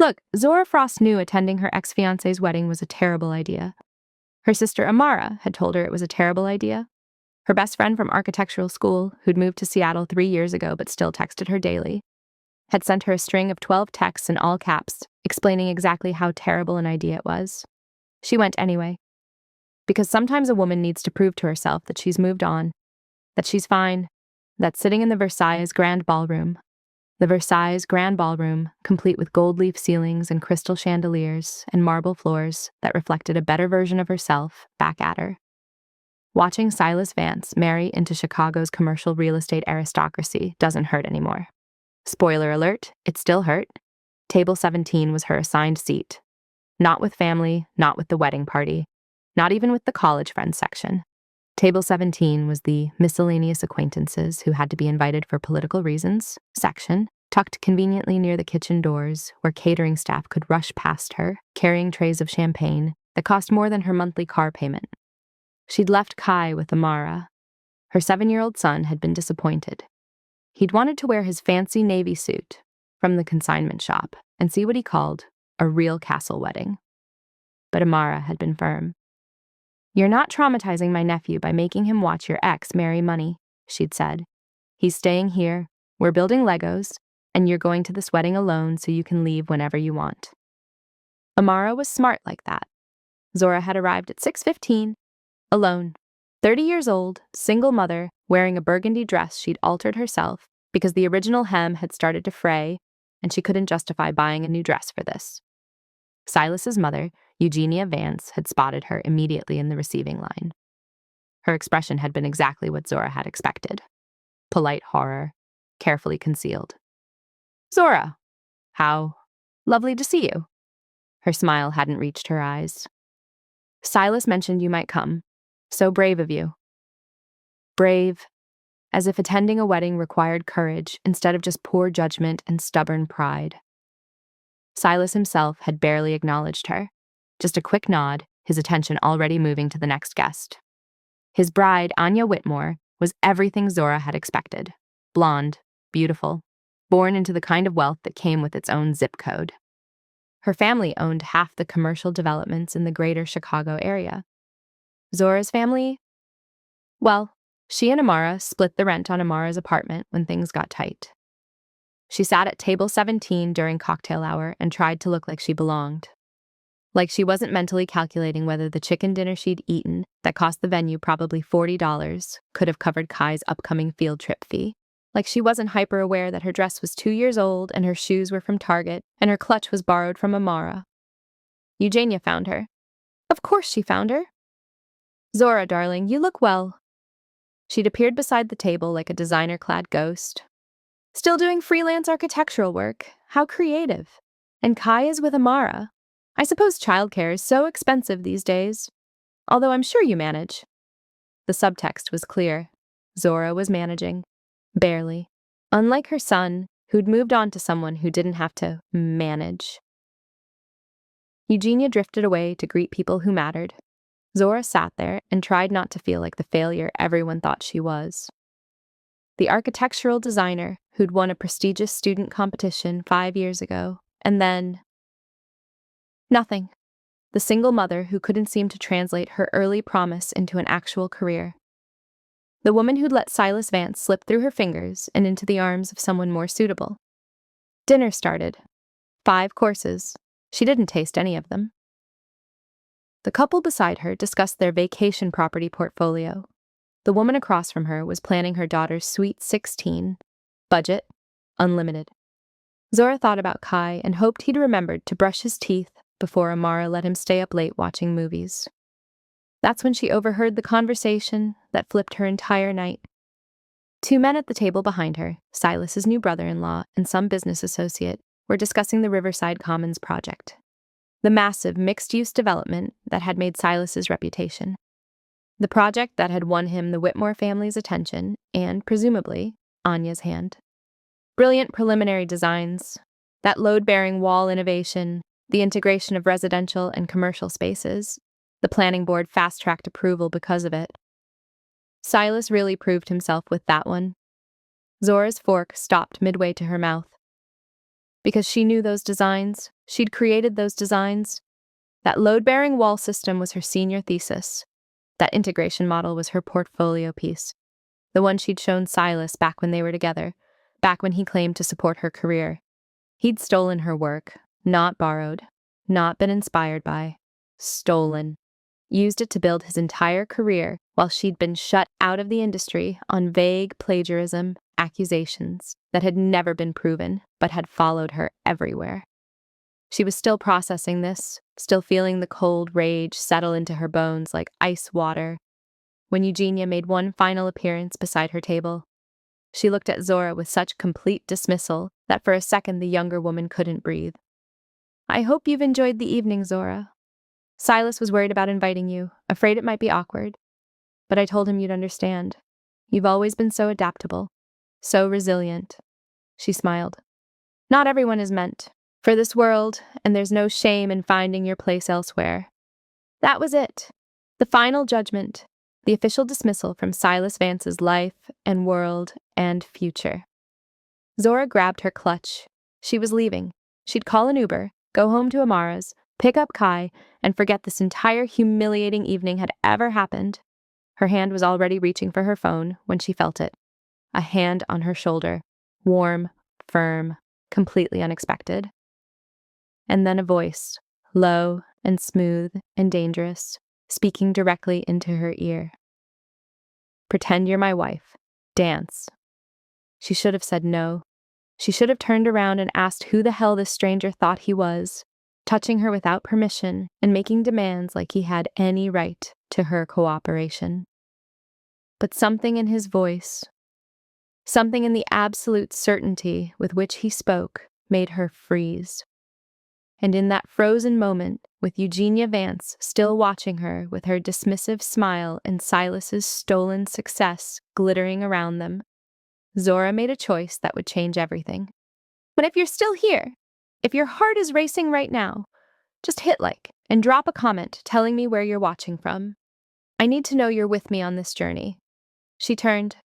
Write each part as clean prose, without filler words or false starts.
Look, Zora Frost knew attending her ex-fiancé's wedding was a terrible idea. Her sister Amara had told her it was a terrible idea. Her best friend from architectural school, who'd moved to Seattle 3 years ago but still texted her daily, had sent her a string of 12 texts in all caps, explaining exactly how terrible an idea it was. She went anyway. Because sometimes a woman needs to prove to herself that she's moved on, that she's fine, that sitting in the Versailles Grand Ballroom, complete with gold leaf ceilings and crystal chandeliers and marble floors that reflected a better version of herself back at her. Watching Silas Vance marry into Chicago's commercial real estate aristocracy doesn't hurt anymore. Spoiler alert, it still hurt. Table 17 was her assigned seat. Not with family, not with the wedding party, not even with the college friends section. Table 17 was the miscellaneous acquaintances who had to be invited for political reasons section, tucked conveniently near the kitchen doors where catering staff could rush past her, carrying trays of champagne that cost more than her monthly car payment. She'd left Kai with Amara. Her 7-year-old son had been disappointed. He'd wanted to wear his fancy navy suit from the consignment shop and see what he called a real castle wedding. But Amara had been firm. "You're not traumatizing my nephew by making him watch your ex marry money," she'd said. "He's staying here, we're building Legos, and you're going to this wedding alone so you can leave whenever you want." Amara was smart like that. Zora had arrived at 6:15, alone, 30 years old, single mother, wearing a burgundy dress she'd altered herself because the original hem had started to fray and she couldn't justify buying a new dress for this. Silas's mother, Eugenia Vance, had spotted her immediately in the receiving line. Her expression had been exactly what Zora had expected. Polite horror, carefully concealed. "Zora, how lovely to see you." Her smile hadn't reached her eyes. "Silas mentioned you might come. So brave of you." Brave, as if attending a wedding required courage instead of just poor judgment and stubborn pride. Silas himself had barely acknowledged her. Just a quick nod, his attention already moving to the next guest. His bride, Anya Whitmore, was everything Zora had expected. Blonde, beautiful, born into the kind of wealth that came with its own zip code. Her family owned half the commercial developments in the greater Chicago area. Zora's family? Well, she and Amara split the rent on Amara's apartment when things got tight. She sat at table 17 during cocktail hour and tried to look like she belonged. Like she wasn't mentally calculating whether the chicken dinner she'd eaten, that cost the venue probably $40, could have covered Kai's upcoming field trip fee. Like she wasn't hyper-aware that her dress was 2 years old and her shoes were from Target and her clutch was borrowed from Amara. Eugenia found her. Of course she found her. "Zora, darling, you look well." She'd appeared beside the table like a designer-clad ghost. "Still doing freelance architectural work. How creative. And Kai is with Amara. I suppose childcare is so expensive these days. Although I'm sure you manage." The subtext was clear. Zora was managing. Barely. Unlike her son, who'd moved on to someone who didn't have to manage. Eugenia drifted away to greet people who mattered. Zora sat there and tried not to feel like the failure everyone thought she was. The architectural designer who'd won a prestigious student competition 5 years ago, and then nothing. The single mother who couldn't seem to translate her early promise into an actual career. The woman who'd let Silas Vance slip through her fingers and into the arms of someone more suitable. Dinner started. 5 courses. She didn't taste any of them. The couple beside her discussed their vacation property portfolio. The woman across from her was planning her daughter's Sweet 16. Budget, unlimited. Zora thought about Kai and hoped he'd remembered to brush his teeth before Amara let him stay up late watching movies. That's when she overheard the conversation that flipped her entire night. 2 men at the table behind her, Silas's new brother-in-law and some business associate, were discussing the Riverside Commons project, the massive mixed-use development that had made Silas's reputation. The project that had won him the Whitmore family's attention and, presumably, Anya's hand. Brilliant preliminary designs, that load-bearing wall innovation, the integration of residential and commercial spaces. The planning board fast-tracked approval because of it. Silas really proved himself with that one. Zora's fork stopped midway to her mouth. Because she knew those designs. She'd created those designs. That load-bearing wall system was her senior thesis. That integration model was her portfolio piece. The one she'd shown Silas back when they were together, back when he claimed to support her career. He'd stolen her work, not borrowed, not been inspired by. Stolen. Used it to build his entire career while she'd been shut out of the industry on vague plagiarism accusations that had never been proven but had followed her everywhere. She was still processing this, still feeling the cold rage settle into her bones like ice water, when Eugenia made one final appearance beside her table. She looked at Zora with such complete dismissal that for a second the younger woman couldn't breathe. "I hope you've enjoyed the evening, Zora. Silas was worried about inviting you, afraid it might be awkward. But I told him you'd understand. You've always been so adaptable, so resilient." She smiled. "Not everyone is meant for this world, and there's no shame in finding your place elsewhere." That was it. The final judgment, the official dismissal from Silas Vance's life and world and future. Zora grabbed her clutch. She was leaving. She'd call an Uber, go home to Amara's, pick up Kai, and forget this entire humiliating evening had ever happened. Her hand was already reaching for her phone when she felt it. A hand on her shoulder, warm, firm, completely unexpected. And then a voice, low and smooth and dangerous, speaking directly into her ear. "Pretend you're my wife. Dance." She should have said no. She should have turned around and asked who the hell this stranger thought he was, touching her without permission and making demands like he had any right to her cooperation. But something in his voice, something in the absolute certainty with which he spoke, made her freeze. And in that frozen moment, with Eugenia Vance still watching her with her dismissive smile and Silas's stolen success glittering around them, Zora made a choice that would change everything. "But if you're still here, if your heart is racing right now, just hit like and drop a comment telling me where you're watching from. I need to know you're with me on this journey." She turned.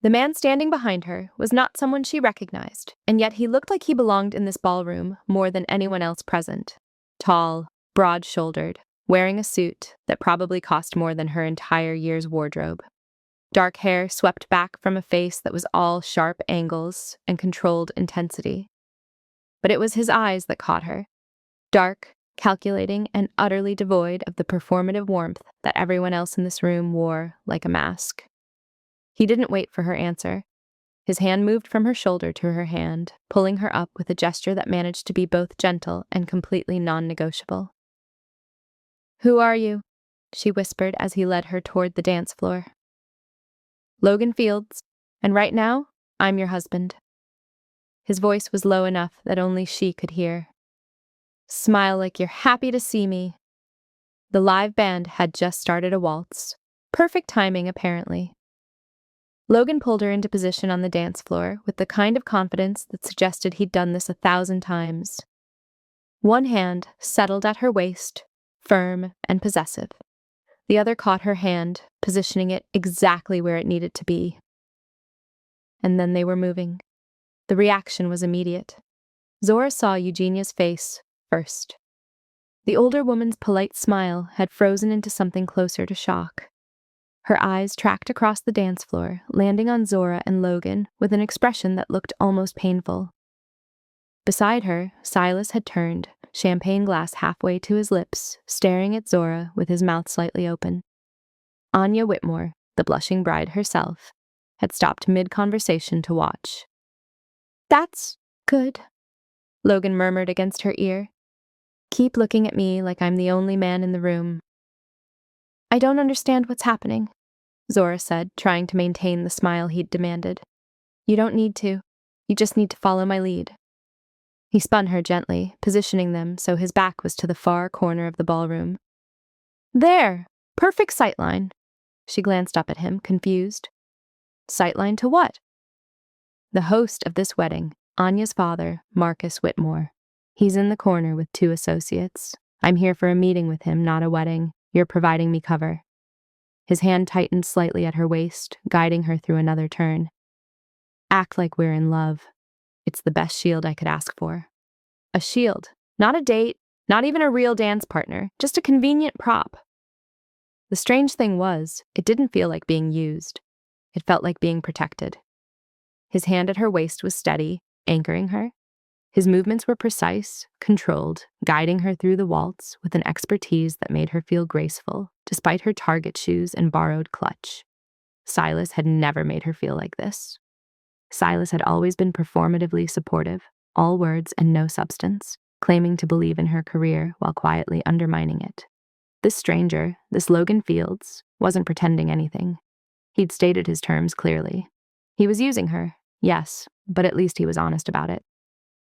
The man standing behind her was not someone she recognized, and yet he looked like he belonged in this ballroom more than anyone else present. Tall, broad-shouldered, wearing a suit that probably cost more than her entire year's wardrobe. Dark hair swept back from a face that was all sharp angles and controlled intensity. But it was his eyes that caught her. Dark, calculating, and utterly devoid of the performative warmth that everyone else in this room wore like a mask. He didn't wait for her answer. His hand moved from her shoulder to her hand, pulling her up with a gesture that managed to be both gentle and completely non-negotiable. "Who are you?" she whispered as he led her toward the dance floor. "Logan Fields, and right now, I'm your husband." His voice was low enough that only she could hear. "Smile like you're happy to see me." The live band had just started a waltz. Perfect timing, apparently. Logan pulled her into position on the dance floor with the kind of confidence that suggested he'd done this 1,000 times. One hand settled at her waist, firm and possessive. The other caught her hand, positioning it exactly where it needed to be. And then they were moving. The reaction was immediate. Zora saw Eugenia's face first. The older woman's polite smile had frozen into something closer to shock. Her eyes tracked across the dance floor, landing on Zora and Logan with an expression that looked almost painful. Beside her, Silas had turned, champagne glass halfway to his lips, staring at Zora with his mouth slightly open. Anya Whitmore, the blushing bride herself, had stopped mid-conversation to watch. "That's good," Logan murmured against her ear. "Keep looking at me like I'm the only man in the room." "I don't understand what's happening," Zora said, trying to maintain the smile he'd demanded. "You don't need to. You just need to follow my lead." He spun her gently, positioning them so his back was to the far corner of the ballroom. "There! Perfect sightline." She glanced up at him, confused. "Sightline to what?" "The host of this wedding, Anya's father, Marcus Whitmore. He's in the corner with 2 associates. I'm here for a meeting with him, not a wedding. You're providing me cover." His hand tightened slightly at her waist, guiding her through another turn. "Act like we're in love. It's the best shield I could ask for." A shield. Not a date, not even a real dance partner, just a convenient prop. The strange thing was, it didn't feel like being used. It felt like being protected. His hand at her waist was steady, anchoring her. His movements were precise, controlled, guiding her through the waltz with an expertise that made her feel graceful, despite her Target shoes and borrowed clutch. Silas had never made her feel like this. Silas had always been performatively supportive, all words and no substance, claiming to believe in her career while quietly undermining it. This stranger, this Logan Fields, wasn't pretending anything. He'd stated his terms clearly. He was using her, yes, but at least he was honest about it.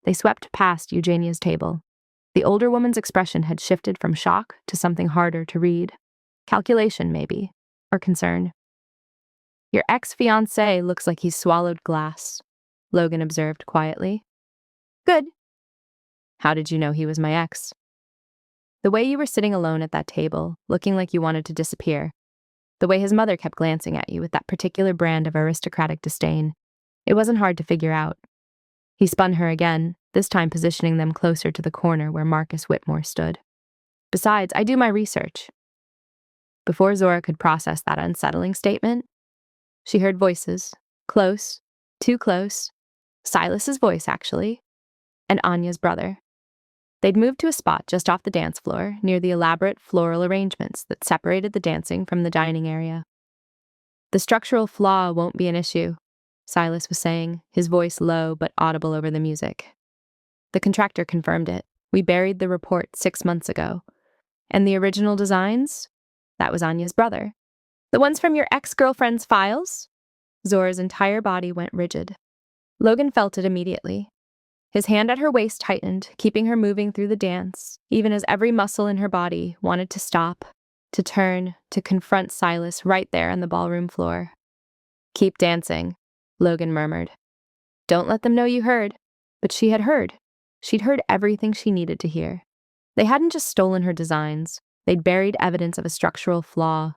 They swept past Eugenia's table. The older woman's expression had shifted from shock to something harder to read. Calculation, maybe, or concern. "Your ex-fiancé looks like he's swallowed glass," Logan observed quietly. "Good." "How did you know he was my ex?" "The way you were sitting alone at that table, looking like you wanted to disappear. The way his mother kept glancing at you with that particular brand of aristocratic disdain. It wasn't hard to figure out." He spun her again, this time positioning them closer to the corner where Marcus Whitmore stood. "Besides, I do my research." Before Zora could process that unsettling statement, she heard voices, close, too close, Silas's voice, actually, and Anya's brother. They'd moved to a spot just off the dance floor, near the elaborate floral arrangements that separated the dancing from the dining area. "The structural flaw won't be an issue," Silas was saying, his voice low but audible over the music. "The contractor confirmed it. We buried the report 6 months ago. And the original designs? That was Anya's brother. The ones from your ex-girlfriend's files?" Zora's entire body went rigid. Logan felt it immediately. His hand at her waist tightened, keeping her moving through the dance, even as every muscle in her body wanted to stop, to turn, to confront Silas right there on the ballroom floor. "Keep dancing," Logan murmured. "Don't let them know you heard." But she had heard. She'd heard everything she needed to hear. They hadn't just stolen her designs. They'd buried evidence of a structural flaw.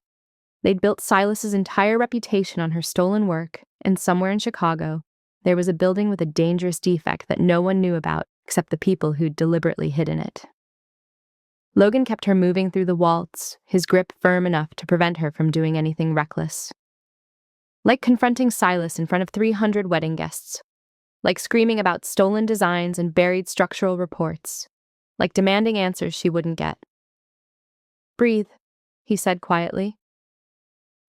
They'd built Silas's entire reputation on her stolen work, and somewhere in Chicago, there was a building with a dangerous defect that no one knew about except the people who'd deliberately hidden it. Logan kept her moving through the waltz, his grip firm enough to prevent her from doing anything reckless. Like confronting Silas in front of 300 wedding guests. Like screaming about stolen designs and buried structural reports. Like demanding answers she wouldn't get. "Breathe," he said quietly.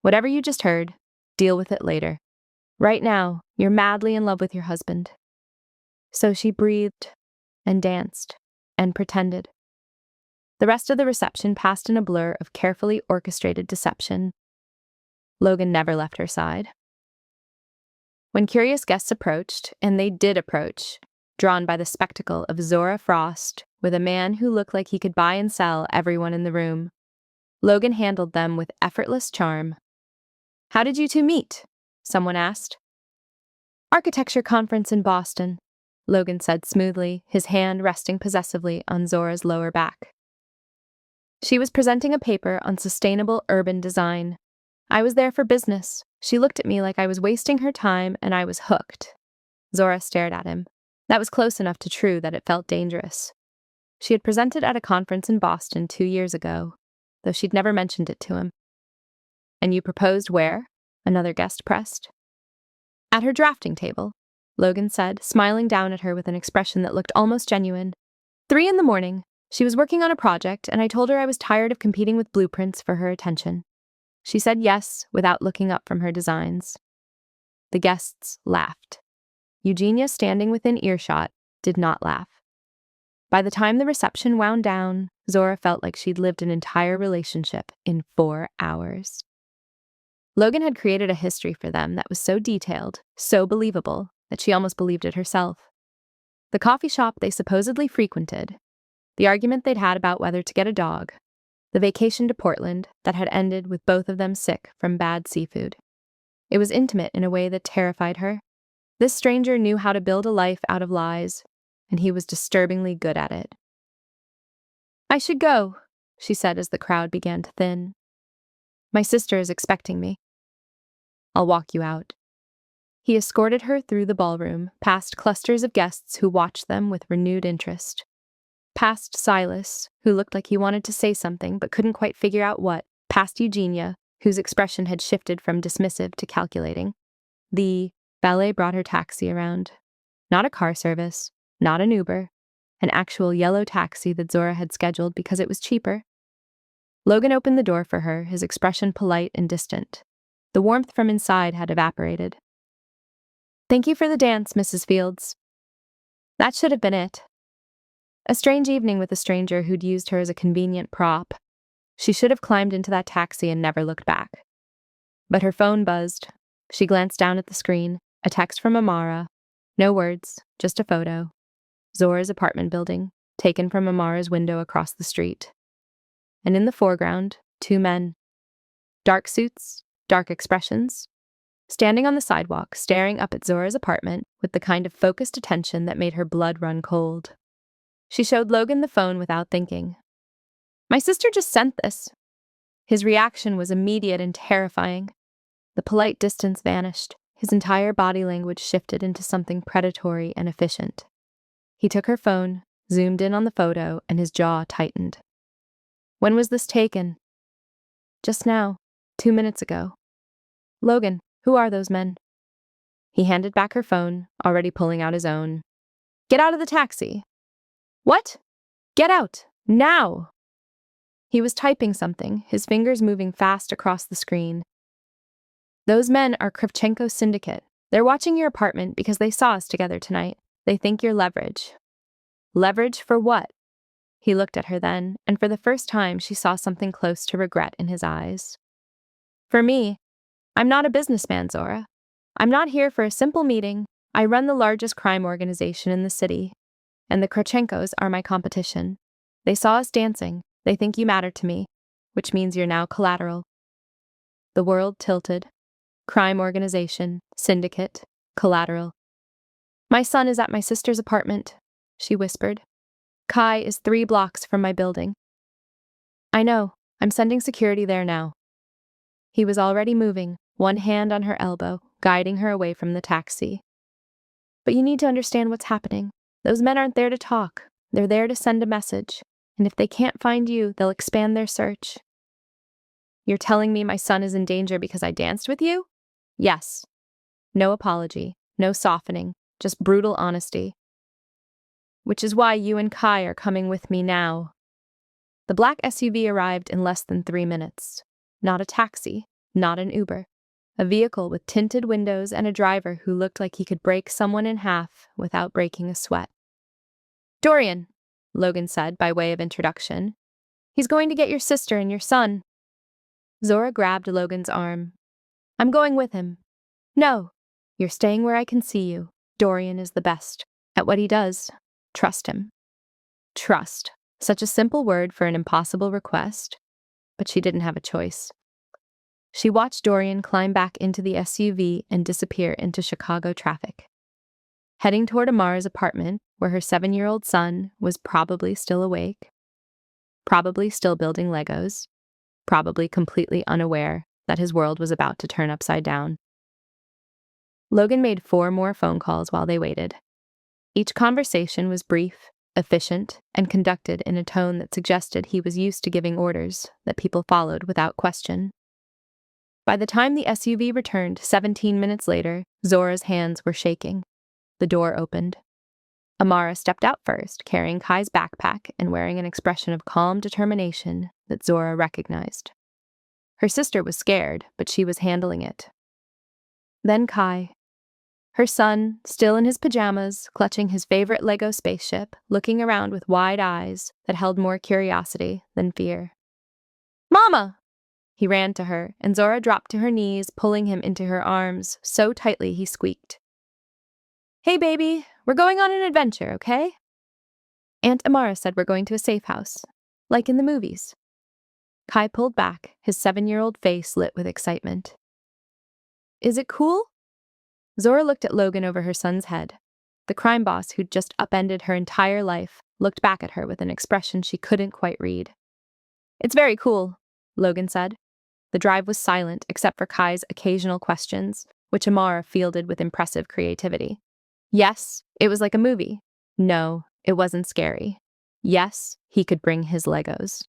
"Whatever you just heard, deal with it later. Right now, you're madly in love with your husband." So she breathed and danced and pretended. The rest of the reception passed in a blur of carefully orchestrated deception. Logan never left her side. When curious guests approached, and they did approach, drawn by the spectacle of Zora Frost with a man who looked like he could buy and sell everyone in the room, Logan handled them with effortless charm. "How did you two meet?" someone asked. "Architecture conference in Boston," Logan said smoothly, his hand resting possessively on Zora's lower back. "She was presenting a paper on sustainable urban design. I was there for business. She looked at me like I was wasting her time, and I was hooked." Zora stared at him. That was close enough to true that it felt dangerous. She had presented at a conference in Boston 2 years ago, though she'd never mentioned it to him. "And you proposed where?" another guest pressed. "At her drafting table," Logan said, smiling down at her with an expression that looked almost genuine. 3 in the morning. She was working on a project, and I told her I was tired of competing with blueprints for her attention. She said yes, without looking up from her designs. The guests laughed. Eugenia, standing within earshot, did not laugh. By the time the reception wound down, Zora felt like she'd lived an entire relationship in 4 hours. Logan had created a history for them that was so detailed, so believable, that she almost believed it herself. The coffee shop they supposedly frequented, the argument they'd had about whether to get a dog, the vacation to Portland that had ended with both of them sick from bad seafood. It was intimate in a way that terrified her. This stranger knew how to build a life out of lies, and he was disturbingly good at it. "I should go," she said as the crowd began to thin. "My sister is expecting me." "I'll walk you out." He escorted her through the ballroom, past clusters of guests who watched them with renewed interest. Past Silas, who looked like he wanted to say something but couldn't quite figure out what. Past Eugenia, whose expression had shifted from dismissive to calculating. The valet brought her taxi around. Not a car service, not an Uber, an actual yellow taxi that Zora had scheduled because it was cheaper. Logan opened the door for her, his expression polite and distant. The warmth from inside had evaporated. "Thank you for the dance, Mrs. Fields." That should have been it. A strange evening with a stranger who'd used her as a convenient prop. She should have climbed into that taxi and never looked back. But her phone buzzed. She glanced down at the screen, a text from Amara. No words, just a photo. Zora's apartment building, taken from Amara's window across the street. And in the foreground, two men. Dark suits, dark expressions. Standing on the sidewalk, staring up at Zora's apartment with the kind of focused attention that made her blood run cold. She showed Logan the phone without thinking. "My sister just sent this." His reaction was immediate and terrifying. The polite distance vanished. His entire body language shifted into something predatory and efficient. He took her phone, zoomed in on the photo, and his jaw tightened. "When was this taken?" "Just now, 2 minutes ago." "Logan, who are those men?" He handed back her phone, already pulling out his own. "Get out of the taxi." "What? Get out, now!" He was typing something, his fingers moving fast across the screen. "Those men are Kravchenko's syndicate. They're watching your apartment because they saw us together tonight. They think you're leverage." "Leverage for what?" He looked at her then, and for the first time she saw something close to regret in his eyes. "For me, I'm not a businessman, Zora. I'm not here for a simple meeting. I run the largest crime organization in the city, and the Kravchenkos are my competition. They saw us dancing. They think you matter to me, which means you're now collateral." The world tilted. Crime organization, syndicate, collateral. "My son is at my sister's apartment," she whispered. "Kai is 3 blocks from my building." "I know. I'm sending security there now." He was already moving, one hand on her elbow, guiding her away from the taxi. "But you need to understand what's happening. Those men aren't there to talk. They're there to send a message. And if they can't find you, they'll expand their search." "You're telling me my son is in danger because I danced with you?" "Yes." No apology, no softening, just brutal honesty. "Which is why you and Kai are coming with me now." The black SUV arrived in less than 3 minutes. Not a taxi, not an Uber. A vehicle with tinted windows and a driver who looked like he could break someone in half without breaking a sweat. "Dorian," Logan said by way of introduction. "He's going to get your sister and your son." Zora grabbed Logan's arm. "I'm going with him." "No, you're staying where I can see you. Dorian is the best at what he does. Trust him." Trust. Such a simple word for an impossible request, but she didn't have a choice. She watched Dorian climb back into the SUV and disappear into Chicago traffic. Heading toward Amara's apartment, where her 7-year-old son was probably still awake, probably still building Legos, probably completely unaware that his world was about to turn upside down. Logan made 4 more phone calls while they waited. Each conversation was brief, efficient, and conducted in a tone that suggested he was used to giving orders that people followed without question. By the time the SUV returned 17 minutes later, Zora's hands were shaking. The door opened. Amara stepped out first, carrying Kai's backpack and wearing an expression of calm determination that Zora recognized. Her sister was scared, but she was handling it. Then Kai. Her son, still in his pajamas, clutching his favorite Lego spaceship, looking around with wide eyes that held more curiosity than fear. "Mama!" He ran to her, and Zora dropped to her knees, pulling him into her arms so tightly he squeaked. "Hey, baby, we're going on an adventure, okay?" "Aunt Amara said we're going to a safe house, like in the movies." Kai pulled back, his 7-year-old face lit with excitement. "Is it cool?" Zora looked at Logan over her son's head. The crime boss who'd just upended her entire life looked back at her with an expression she couldn't quite read. "It's very cool," Logan said. The drive was silent except for Kai's occasional questions, which Amara fielded with impressive creativity. Yes, it was like a movie. No, it wasn't scary. Yes, he could bring his Legos.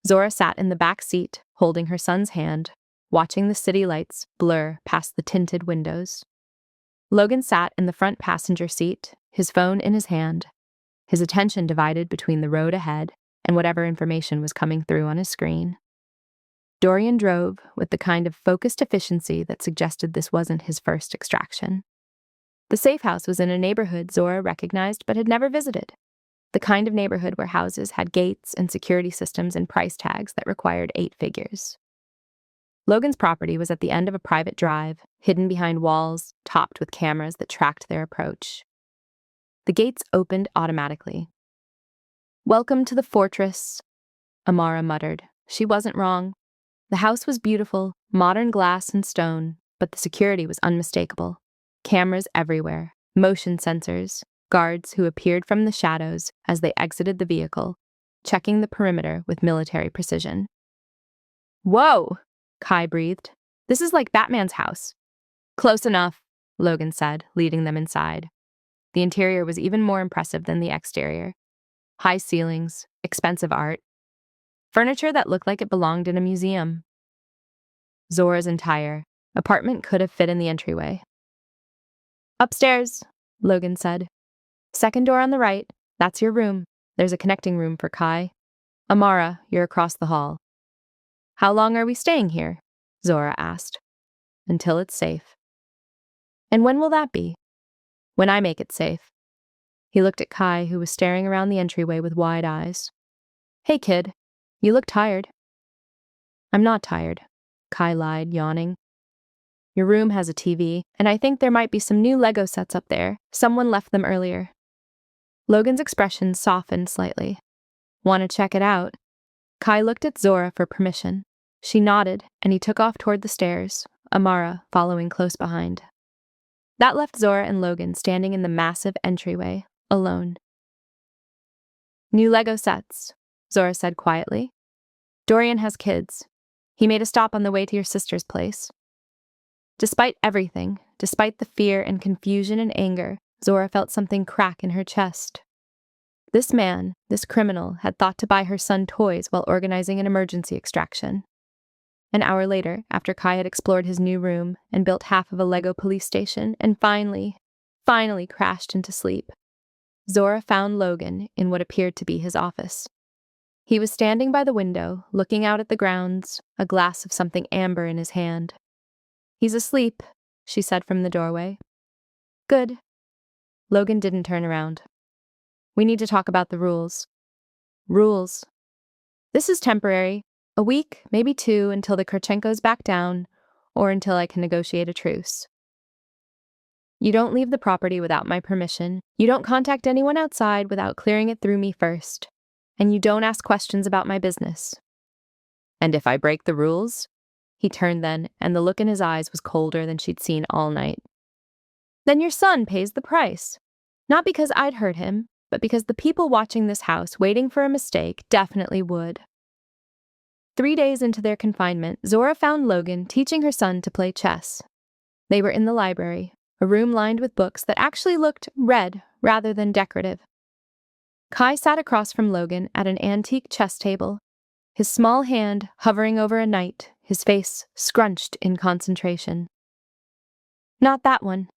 Zora sat in the back seat, holding her son's hand, watching the city lights blur past the tinted windows. Logan sat in the front passenger seat, his phone in his hand, his attention divided between the road ahead and whatever information was coming through on his screen. Dorian drove with the kind of focused efficiency that suggested this wasn't his first extraction. The safe house was in a neighborhood Zora recognized but had never visited. The kind of neighborhood where houses had gates and security systems and price tags that required 8 figures. Logan's property was at the end of a private drive, hidden behind walls, topped with cameras that tracked their approach. The gates opened automatically. "Welcome to the fortress," Amara muttered. She wasn't wrong. The house was beautiful, modern glass and stone, but the security was unmistakable. Cameras everywhere, motion sensors, guards who appeared from the shadows as they exited the vehicle, checking the perimeter with military precision. "Whoa!" Kai breathed. "This is like Batman's house." "Close enough," Logan said, leading them inside. The interior was even more impressive than the exterior. High ceilings, expensive art, furniture that looked like it belonged in a museum. Zora's entire apartment could have fit in the entryway. "Upstairs," Logan said. "Second door on the right. That's your room. There's a connecting room for Kai. Amara, you're across the hall." "How long are we staying here?" Zora asked. "Until it's safe." "And when will that be?" "When I make it safe." He looked at Kai, who was staring around the entryway with wide eyes. "Hey, kid, you look tired." "I'm not tired," Kai lied, yawning. "Your room has a TV, and I think there might be some new Lego sets up there. Someone left them earlier." Logan's expression softened slightly. "Want to check it out?" Kai looked at Zora for permission. She nodded, and he took off toward the stairs, Amara following close behind. That left Zora and Logan standing in the massive entryway, alone. "New Lego sets," Zora said quietly. "Dorian has kids. He made a stop on the way to your sister's place." Despite everything, despite the fear and confusion and anger, Zora felt something crack in her chest. This man, this criminal, had thought to buy her son toys while organizing an emergency extraction. An hour later, after Kai had explored his new room and built half of a Lego police station and finally crashed into sleep, Zora found Logan in what appeared to be his office. He was standing by the window, looking out at the grounds, a glass of something amber in his hand. "He's asleep," she said from the doorway. "Good." Logan didn't turn around. "We need to talk about the rules." "Rules?" "This is temporary. A week, maybe 2, until the Kurchenkos back down, or until I can negotiate a truce. You don't leave the property without my permission. You don't contact anyone outside without clearing it through me first. And you don't ask questions about my business." "And if I break the rules?" He turned then, and the look in his eyes was colder than she'd seen all night. "Then your son pays the price. Not because I'd hurt him, but because the people watching this house, waiting for a mistake, definitely would." 3 days into their confinement, Zora found Logan teaching her son to play chess. They were in the library, a room lined with books that actually looked red rather than decorative. Kai sat across from Logan at an antique chess table, his small hand hovering over a knight, his face scrunched in concentration. "Not that one,"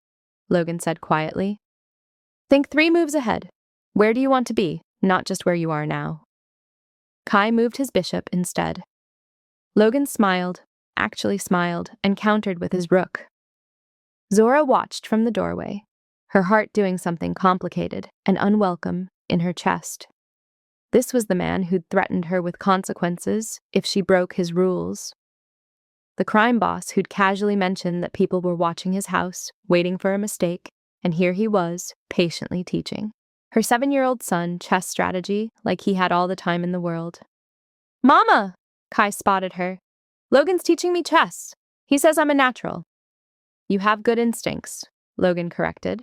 Logan said quietly. "Think 3 moves ahead. Where do you want to be, not just where you are now?" Kai moved his bishop instead. Logan smiled, actually smiled, and countered with his rook. Zora watched from the doorway, her heart doing something complicated and unwelcome in her chest. This was the man who'd threatened her with consequences if she broke his rules. The crime boss who'd casually mentioned that people were watching his house, waiting for a mistake, and here he was, patiently teaching her 7-year-old son chess strategy like he had all the time in the world. "Mama!" Kai spotted her. "Logan's teaching me chess. He says I'm a natural." "You have good instincts," Logan corrected.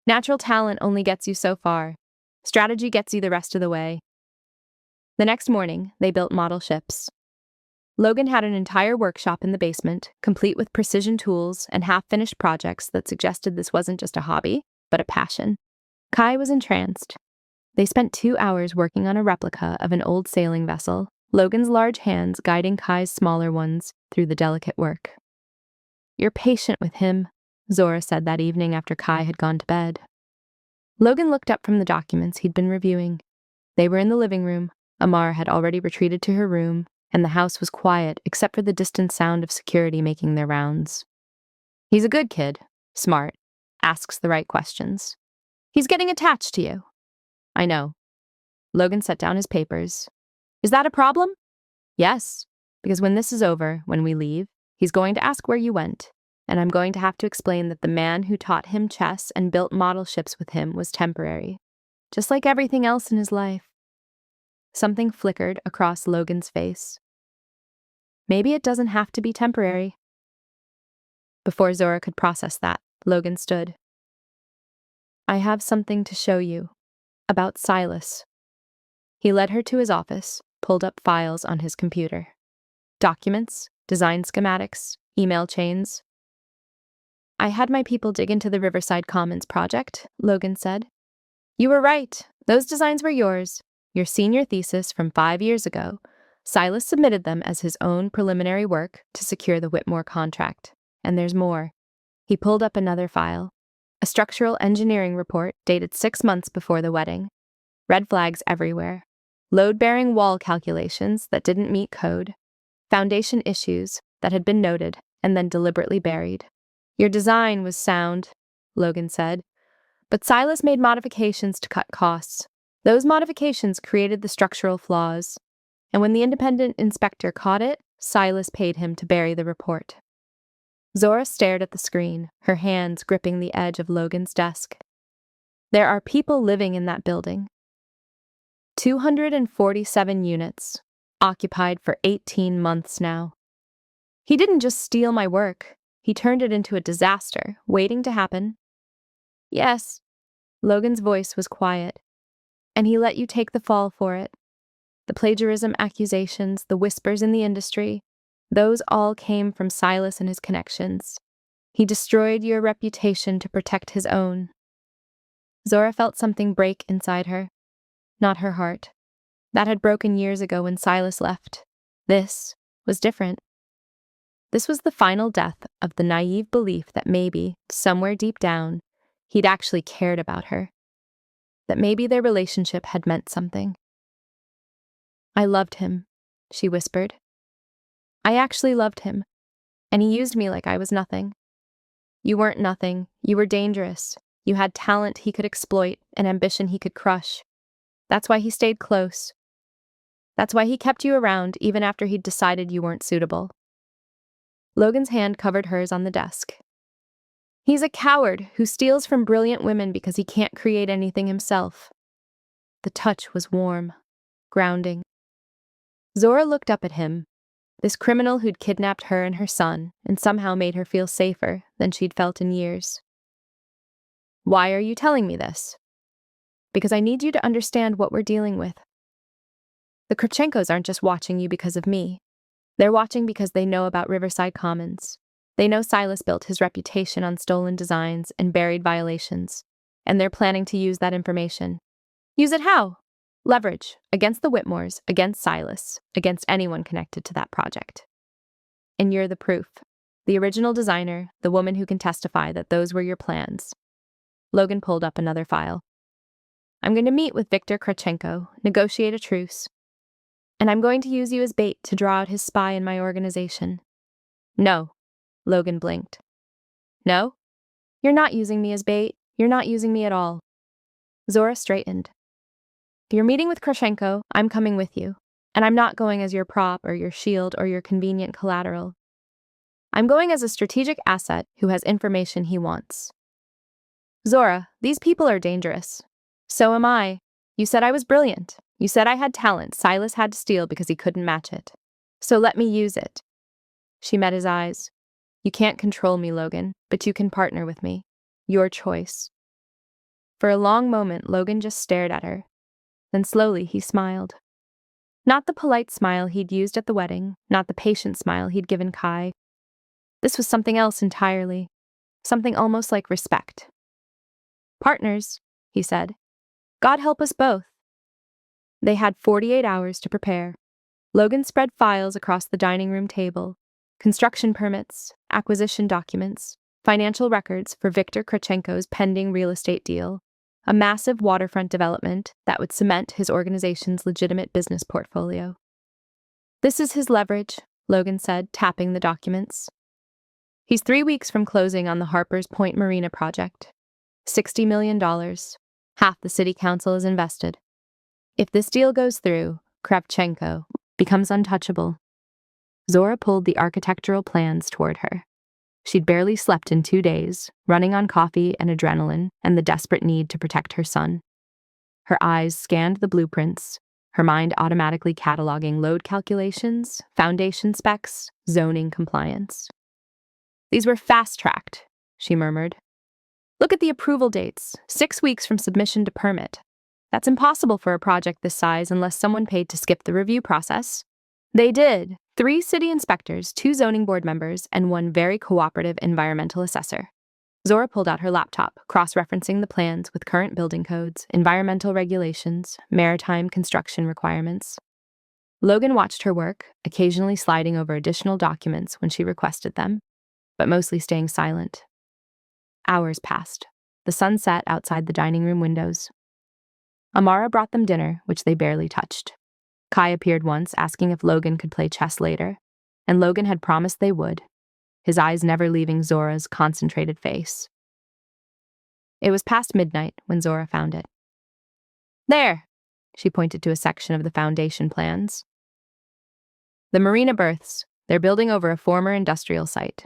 "Natural talent only gets you so far. Strategy gets you the rest of the way." The next morning, they built model ships. Logan had an entire workshop in the basement, complete with precision tools and half-finished projects that suggested this wasn't just a hobby, but a passion. Kai was entranced. They spent 2 hours working on a replica of an old sailing vessel, Logan's large hands guiding Kai's smaller ones through the delicate work. "You're patient with him," Zora said that evening after Kai had gone to bed. Logan looked up from the documents he'd been reviewing. They were in the living room. Amar had already retreated to her room, and the house was quiet except for the distant sound of security making their rounds. "He's a good kid, smart, asks the right questions. He's getting attached to you." "I know." Logan set down his papers. "Is that a problem?" "Yes, because when this is over, when we leave, he's going to ask where you went, and I'm going to have to explain that the man who taught him chess and built model ships with him was temporary, just like everything else in his life." Something flickered across Logan's face. Maybe it doesn't have to be temporary. Before Zora could process that, Logan stood. "I have something to show you. About Silas." He led her to his office, pulled up files on his computer. Documents, design schematics, email chains. "I had my people dig into the Riverside Commons project," Logan said. "You were right. Those designs were yours. Your senior thesis from 5 years ago. Silas submitted them as his own preliminary work to secure the Whitmore contract. And there's more." He pulled up another file. A structural engineering report dated 6 months before the wedding. Red flags everywhere. Load-bearing wall calculations that didn't meet code. Foundation issues that had been noted and then deliberately buried. "Your design was sound," Logan said. "But Silas made modifications to cut costs. Those modifications created the structural flaws. And when the independent inspector caught it, Silas paid him to bury the report." Zora stared at the screen, her hands gripping the edge of Logan's desk. "There are people living in that building. 247 units, occupied for 18 months now. He didn't just steal my work, he turned it into a disaster, waiting to happen." "Yes." Logan's voice was quiet. "And he let you take the fall for it. The plagiarism accusations, the whispers in the industry, those all came from Silas and his connections. He destroyed your reputation to protect his own." Zora felt something break inside her. Not her heart. That had broken years ago when Silas left. This was different. This was the final death of the naive belief that maybe, somewhere deep down, he'd actually cared about her. That maybe their relationship had meant something. "I loved him," she whispered. "I actually loved him, and he used me like I was nothing. You weren't nothing, you were dangerous. You had talent he could exploit, and ambition he could crush. That's why he stayed close. That's why he kept you around even after he'd decided you weren't suitable." Logan's hand covered hers on the desk. "He's a coward who steals from brilliant women because he can't create anything himself." The touch was warm, grounding. Zora looked up at him, this criminal who'd kidnapped her and her son and somehow made her feel safer than she'd felt in years. "Why are you telling me this?" "Because I need you to understand what we're dealing with. The Kravchenkos aren't just watching you because of me. They're watching because they know about Riverside Commons. They know Silas built his reputation on stolen designs and buried violations, and they're planning to use that information. Use it how? Leverage, against the Whitmores, against Silas, against anyone connected to that project. And you're the proof. The original designer, the woman who can testify that those were your plans." Logan pulled up another file. "I'm going to meet with Viktor Kravchenko, negotiate a truce. And I'm going to use you as bait to draw out his spy in my organization." "No." Logan blinked. "No? You're not using me as bait. You're not using me at all." Zora straightened. "If you're meeting with Kravchenko, I'm coming with you. And I'm not going as your prop or your shield or your convenient collateral. I'm going as a strategic asset who has information he wants." "Zora, these people are dangerous. So am I. You said I was brilliant. You said I had talent Silas had to steal because he couldn't match it. So let me use it." She met his eyes. "You can't control me, Logan, but you can partner with me. Your choice." For a long moment, Logan just stared at her. Then slowly he smiled. Not the polite smile he'd used at the wedding, not the patient smile he'd given Kai. This was something else entirely, something almost like respect. "Partners," he said. "God help us both." They had 48 hours to prepare. Logan spread files across the dining room table: construction permits, acquisition documents, financial records for Viktor Krachenko's pending real estate deal, a massive waterfront development that would cement his organization's legitimate business portfolio. "This is his leverage," Logan said, tapping the documents. "He's 3 weeks from closing on the Harper's Point Marina project. $60 million. Half the city council is invested. If this deal goes through, Kravchenko becomes untouchable." Zora pulled the architectural plans toward her. She'd barely slept in 2 days, running on coffee and adrenaline and the desperate need to protect her son. Her eyes scanned the blueprints, her mind automatically cataloging load calculations, foundation specs, zoning compliance. "These were fast-tracked," she murmured. "Look at the approval dates, 6 weeks from submission to permit. That's impossible for a project this size unless someone paid to skip the review process. They did. 3 city inspectors, 2 zoning board members, and 1 very cooperative environmental assessor." Zora pulled out her laptop, cross-referencing the plans with current building codes, environmental regulations, maritime construction requirements. Logan watched her work, occasionally sliding over additional documents when she requested them, but mostly staying silent. Hours passed. The sun set outside the dining room windows. Amara brought them dinner, which they barely touched. Kai appeared once, asking if Logan could play chess later, and Logan had promised they would, his eyes never leaving Zora's concentrated face. It was past midnight when Zora found it. "There," she pointed to a section of the foundation plans. "The marina berths. They're building over a former industrial site.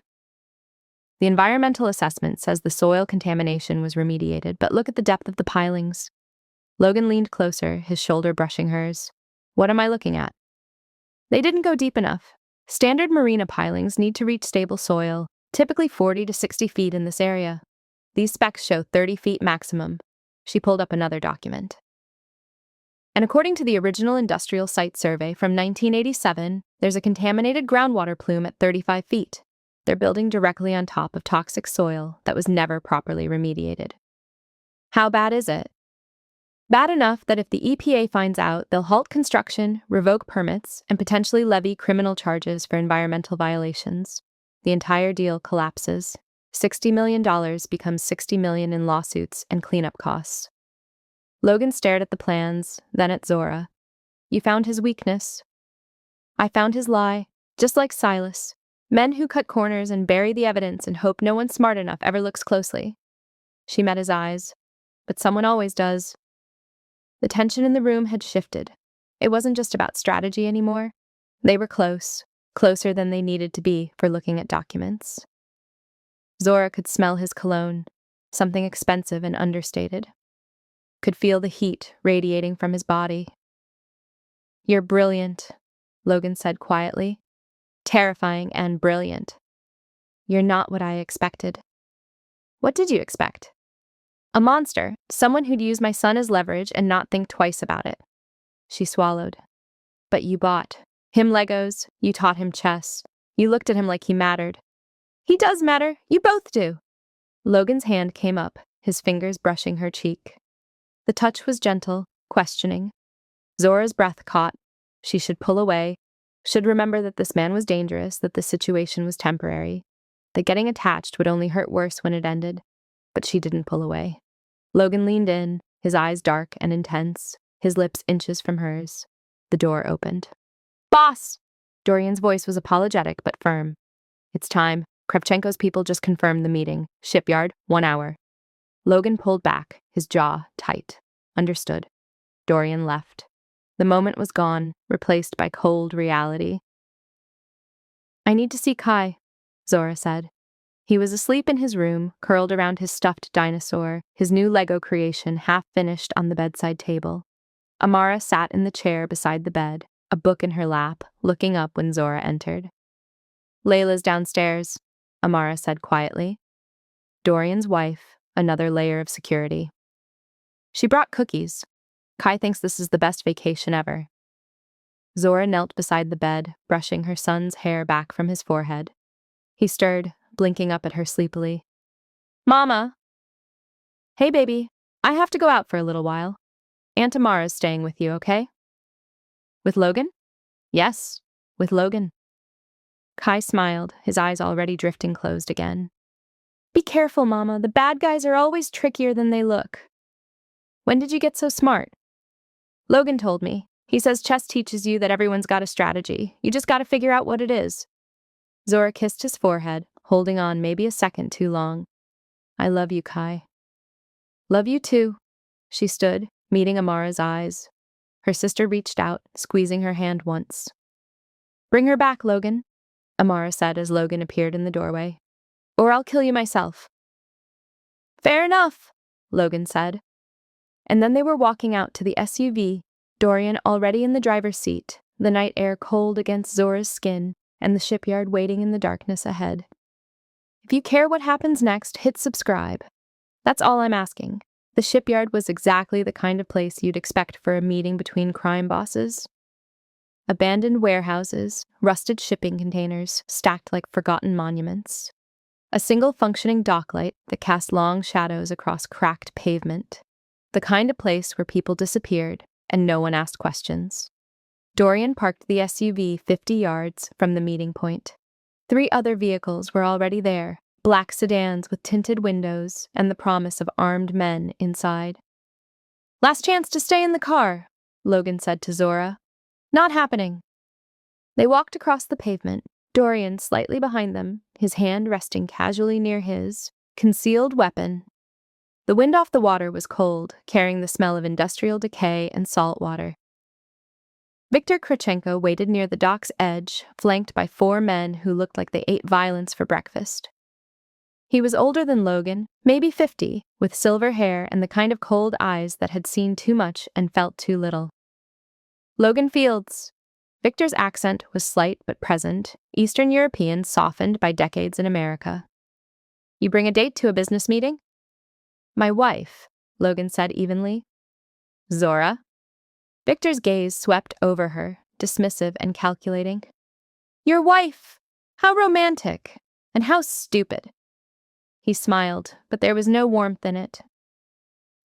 The environmental assessment says the soil contamination was remediated, but look at the depth of the pilings." Logan leaned closer, his shoulder brushing hers. "What am I looking at?" "They didn't go deep enough. Standard marina pilings need to reach stable soil, typically 40 to 60 feet in this area. These specs show 30 feet maximum." She pulled up another document. "And according to the original industrial site survey from 1987, there's a contaminated groundwater plume at 35 feet. They're building directly on top of toxic soil that was never properly remediated." "How bad is it?" "Bad enough that if the EPA finds out, they'll halt construction, revoke permits, and potentially levy criminal charges for environmental violations. The entire deal collapses. $60 million becomes $60 million in lawsuits and cleanup costs." Logan stared at the plans, then at Zora. "You found his weakness." "I found his lie, just like Silas. Men who cut corners and bury the evidence and hope no one smart enough ever looks closely." She met his eyes. "But someone always does." The tension in the room had shifted. It wasn't just about strategy anymore. They were close, closer than they needed to be for looking at documents. Zora could smell his cologne, something expensive and understated. Could feel the heat radiating from his body. "You're brilliant," Logan said quietly. "Terrifying and brilliant. You're not what I expected." "What did you expect?" "A monster, someone who'd use my son as leverage and not think twice about it." She swallowed. "But you bought him Legos, you taught him chess, you looked at him like he mattered." "He does matter, you both do." Logan's hand came up, his fingers brushing her cheek. The touch was gentle, questioning. Zora's breath caught. She should pull away, should remember that this man was dangerous, that the situation was temporary, that getting attached would only hurt worse when it ended. But she didn't pull away. Logan leaned in, his eyes dark and intense, his lips inches from hers. The door opened. "Boss!" Dorian's voice was apologetic but firm. "It's time. Kravchenko's people just confirmed the meeting. Shipyard, 1 hour." Logan pulled back, his jaw tight. Understood. Dorian left. The moment was gone, replaced by cold reality. "I need to see Kai," Zora said. He was asleep in his room, curled around his stuffed dinosaur, his new Lego creation half finished on the bedside table. Amara sat in the chair beside the bed, a book in her lap, looking up when Zora entered. "Layla's downstairs," Amara said quietly. Dorian's wife, another layer of security. "She brought cookies. Kai thinks this is the best vacation ever." Zora knelt beside the bed, brushing her son's hair back from his forehead. He stirred, blinking up at her sleepily. Mama! Hey, baby. I have to go out for a little while. Aunt Amara's staying with you, okay? With Logan? Yes, with Logan. Kai smiled, his eyes already drifting closed again. Be careful, Mama. The bad guys are always trickier than they look. When did you get so smart? Logan told me. He says chess teaches you that everyone's got a strategy. You just gotta figure out what it is. Zora kissed his forehead, holding on maybe a second too long. I love you, Kai. Love you too. She stood, meeting Amara's eyes. Her sister reached out, squeezing her hand once. Bring her back, Logan, Amara said as Logan appeared in the doorway. Or I'll kill you myself. Fair enough, Logan said. And then they were walking out to the SUV, Dorian already in the driver's seat, the night air cold against Zora's skin, and the shipyard waiting in the darkness ahead. If you care what happens next, hit subscribe. That's all I'm asking. The shipyard was exactly the kind of place you'd expect for a meeting between crime bosses. Abandoned warehouses, rusted shipping containers, stacked like forgotten monuments. A single functioning docklight that cast long shadows across cracked pavement. The kind of place where people disappeared and no one asked questions. Dorian parked the SUV 50 yards from the meeting point. 3 other vehicles were already there, black sedans with tinted windows and the promise of armed men inside. Last chance to stay in the car, Logan said to Zora. Not happening. They walked across the pavement, Dorian slightly behind them, his hand resting casually near his, concealed weapon. The wind off the water was cold, carrying the smell of industrial decay and salt water. Viktor Krichenko waited near the dock's edge, flanked by 4 men who looked like they ate violence for breakfast. He was older than Logan, maybe 50, with silver hair and the kind of cold eyes that had seen too much and felt too little. Logan Fields. Victor's accent was slight but present, Eastern European softened by decades in America. You bring a date to a business meeting? My wife, Logan said evenly. Zora? Victor's gaze swept over her, dismissive and calculating. Your wife! How romantic! And how stupid! He smiled, but there was no warmth in it.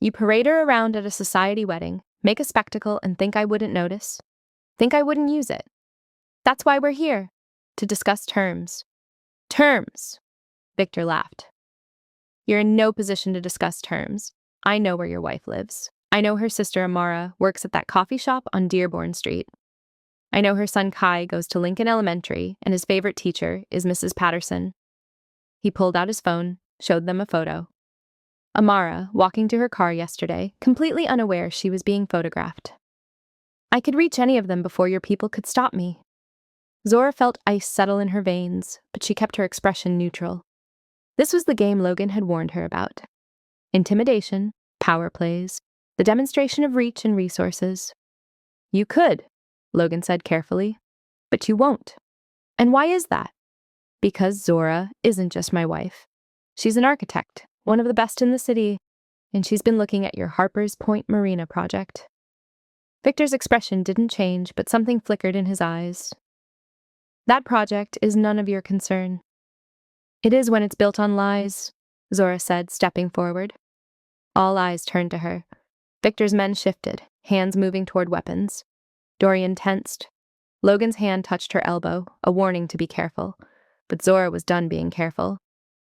You parade her around at a society wedding, make a spectacle, and think I wouldn't notice? Think I wouldn't use it? That's why we're here, to discuss terms. Terms! Victor laughed. You're in no position to discuss terms. I know where your wife lives. I know her sister Amara works at that coffee shop on Dearborn Street. I know her son Kai goes to Lincoln Elementary, and his favorite teacher is Mrs. Patterson. He pulled out his phone, showed them a photo. Amara, walking to her car yesterday, completely unaware she was being photographed. I could reach any of them before your people could stop me. Zora felt ice settle in her veins, but she kept her expression neutral. This was the game Logan had warned her about. Intimidation, power plays, the demonstration of reach and resources. You could, Logan said carefully, but you won't. And why is that? Because Zora isn't just my wife. She's an architect, one of the best in the city, and she's been looking at your Harper's Point Marina project. Victor's expression didn't change, but something flickered in his eyes. That project is none of your concern. It is when it's built on lies, Zora said, stepping forward. All eyes turned to her. Victor's men shifted, hands moving toward weapons. Dorian tensed. Logan's hand touched her elbow, a warning to be careful. But Zora was done being careful.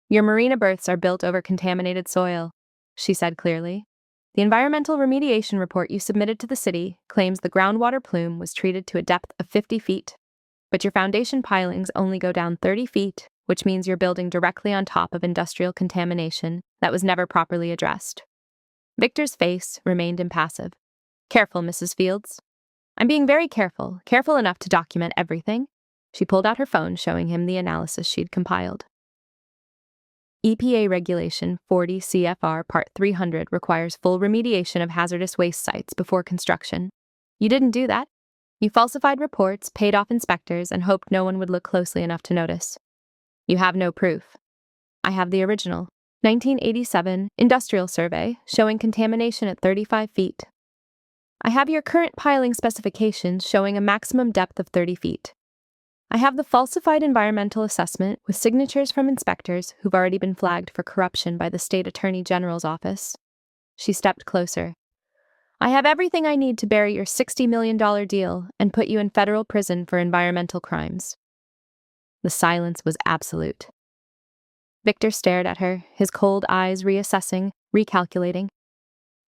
Your marina berths are built over contaminated soil, she said clearly. The environmental remediation report you submitted to the city claims the groundwater plume was treated to a depth of 50 feet. But your foundation pilings only go down 30 feet, which means you're building directly on top of industrial contamination that was never properly addressed. Victor's face remained impassive. Careful, Mrs. Fields. I'm being very careful, careful enough to document everything. She pulled out her phone, showing him the analysis she'd compiled. EPA Regulation 40 CFR Part 300 requires full remediation of hazardous waste sites before construction. You didn't do that. You falsified reports, paid off inspectors, and hoped no one would look closely enough to notice. You have no proof. I have the original, 1987 industrial survey showing contamination at 35 feet. I have your current piling specifications showing a maximum depth of 30 feet. I have the falsified environmental assessment with signatures from inspectors who've already been flagged for corruption by the state attorney general's office. She stepped closer. I have everything I need to bury your $60 million deal and put you in federal prison for environmental crimes. The silence was absolute. Victor stared at her, his cold eyes reassessing, recalculating.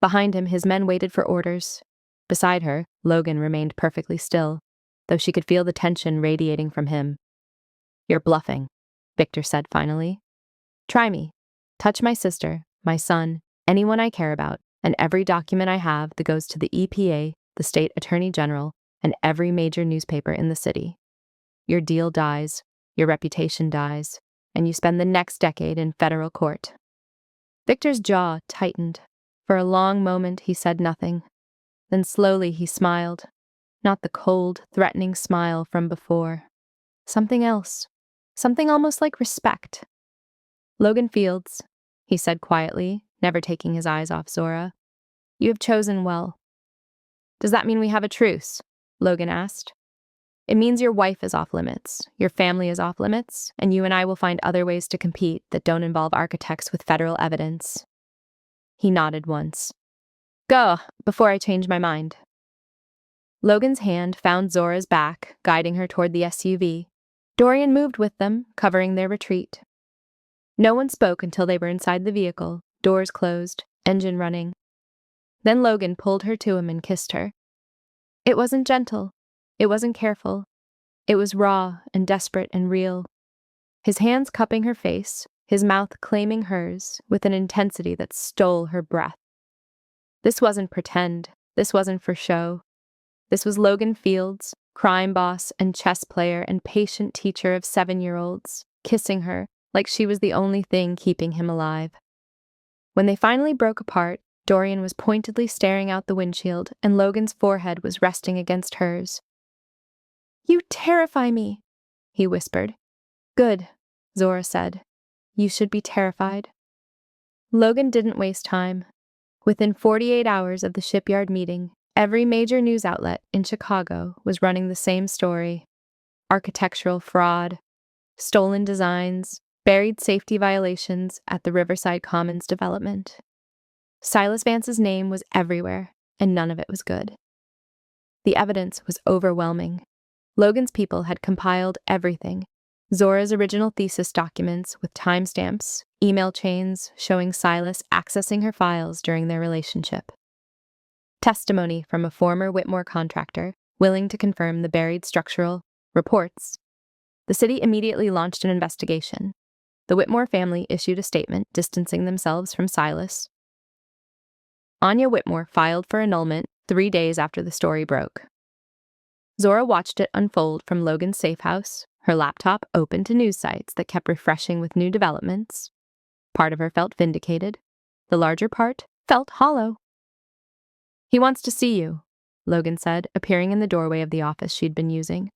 Behind him, his men waited for orders. Beside her, Logan remained perfectly still, though she could feel the tension radiating from him. You're bluffing, Victor said finally. Try me. Touch my sister, my son, anyone I care about, and every document I have that goes to the EPA, the state attorney general, and every major newspaper in the city. Your deal dies, your reputation dies, and you spend the next decade in federal court. Victor's jaw tightened. For a long moment, he said nothing. Then slowly he smiled. Not the cold, threatening smile from before. Something else. Something almost like respect. Logan Fields, he said quietly, never taking his eyes off Zora. You have chosen well. Does that mean we have a truce? Logan asked. It means your wife is off limits, your family is off limits, and you and I will find other ways to compete that don't involve architects with federal evidence. He nodded once. Go, before I change my mind. Logan's hand found Zora's back, guiding her toward the SUV. Dorian moved with them, covering their retreat. No one spoke until they were inside the vehicle, doors closed, engine running. Then Logan pulled her to him and kissed her. It wasn't gentle. It wasn't careful. It was raw and desperate and real. His hands cupping her face, his mouth claiming hers with an intensity that stole her breath. This wasn't pretend. This wasn't for show. This was Logan Fields, crime boss and chess player and patient teacher of 7-year-olds, kissing her like she was the only thing keeping him alive. When they finally broke apart, Dorian was pointedly staring out the windshield, and Logan's forehead was resting against hers. You terrify me, he whispered. Good, Zora said. You should be terrified. Logan didn't waste time. Within 48 hours of the shipyard meeting, every major news outlet in Chicago was running the same story. Architectural fraud, stolen designs, buried safety violations at the Riverside Commons development. Silas Vance's name was everywhere, and none of it was good. The evidence was overwhelming. Logan's people had compiled everything. Zora's original thesis documents with timestamps, email chains showing Silas accessing her files during their relationship. Testimony from a former Whitmore contractor willing to confirm the buried structural reports. The city immediately launched an investigation. The Whitmore family issued a statement distancing themselves from Silas. Anya Whitmore filed for annulment 3 days after the story broke. Zora watched it unfold from Logan's safe house, her laptop open to news sites that kept refreshing with new developments. Part of her felt vindicated. The larger part felt hollow. He wants to see you, Logan said, appearing in the doorway of the office she'd been using.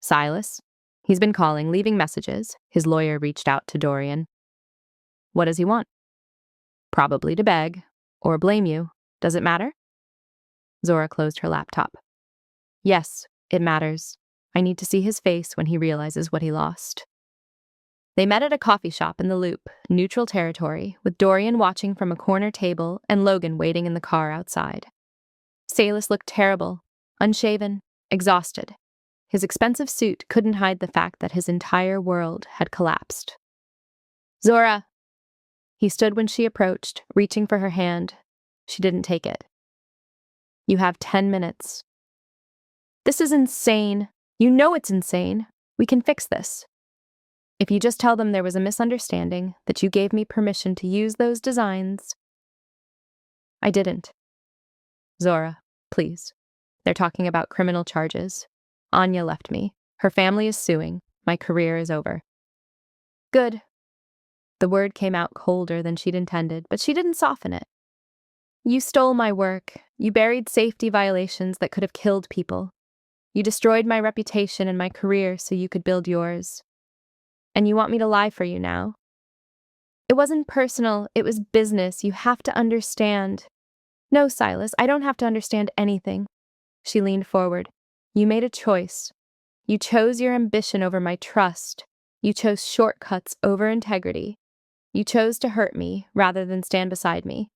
Silas? He's been calling, leaving messages. His lawyer reached out to Dorian. What does he want? Probably to beg, or blame you. Does it matter? Zora closed her laptop. Yes, it matters. I need to see his face when he realizes what he lost. They met at a coffee shop in the Loop, neutral territory, with Dorian watching from a corner table and Logan waiting in the car outside. Silas looked terrible, unshaven, exhausted. His expensive suit couldn't hide the fact that his entire world had collapsed. Zora! He stood when she approached, reaching for her hand. She didn't take it. You have 10 minutes. This is insane. You know it's insane. We can fix this. If you just tell them there was a misunderstanding, that you gave me permission to use those designs. I didn't. Zora, please. They're talking about criminal charges. Anya left me. Her family is suing. My career is over. Good. The word came out colder than she'd intended, but she didn't soften it. You stole my work. You buried safety violations that could have killed people. You destroyed my reputation and my career so you could build yours. And you want me to lie for you now? It wasn't personal, it was business. You have to understand. No, Silas, I don't have to understand anything. She leaned forward. You made a choice. You chose your ambition over my trust. You chose shortcuts over integrity. You chose to hurt me rather than stand beside me.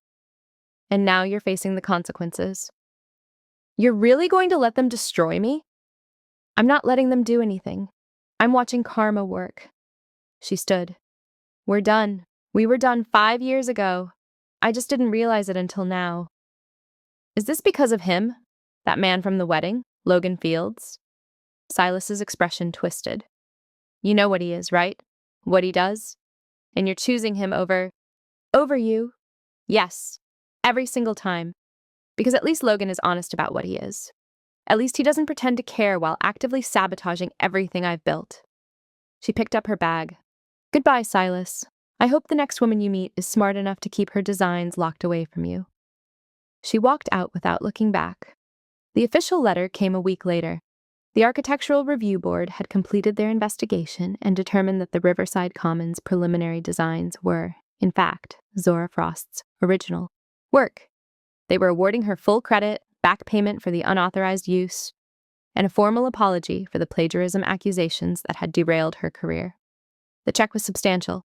And now you're facing the consequences. You're really going to let them destroy me? I'm not letting them do anything. I'm watching karma work. She stood. We're done. We were done 5 years ago. I just didn't realize it until now. Is this because of him? That man from the wedding, Logan Fields? Silas's expression twisted. You know what he is, right? What he does? And you're choosing him over you? Yes. Every single time. Because at least Logan is honest about what he is. At least he doesn't pretend to care while actively sabotaging everything I've built. She picked up her bag. Goodbye, Silas. I hope the next woman you meet is smart enough to keep her designs locked away from you. She walked out without looking back. The official letter came a week later. The Architectural Review Board had completed their investigation and determined that the Riverside Commons preliminary designs were, in fact, Zora Frost's original work. They were awarding her full credit, back payment for the unauthorized use, and a formal apology for the plagiarism accusations that had derailed her career. The check was substantial.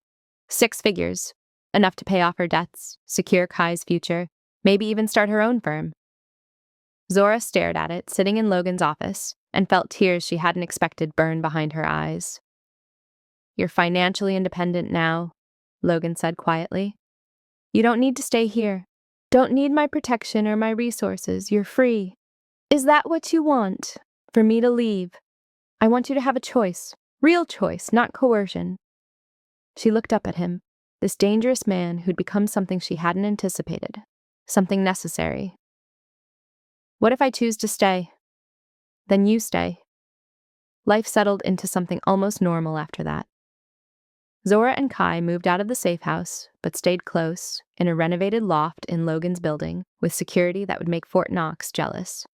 6 figures, enough to pay off her debts, secure Kai's future, maybe even start her own firm. Zora stared at it, sitting in Logan's office, and felt tears she hadn't expected burn behind her eyes. You're financially independent now, Logan said quietly. You don't need to stay here. Don't need my protection or my resources. You're free. Is that what you want? For me to leave? I want you to have a choice. Real choice, not coercion. She looked up at him, this dangerous man who'd become something she hadn't anticipated, something necessary. What if I choose to stay? Then you stay. Life settled into something almost normal after that. Zora and Kai moved out of the safe house, but stayed close, in a renovated loft in Logan's building, with security that would make Fort Knox jealous.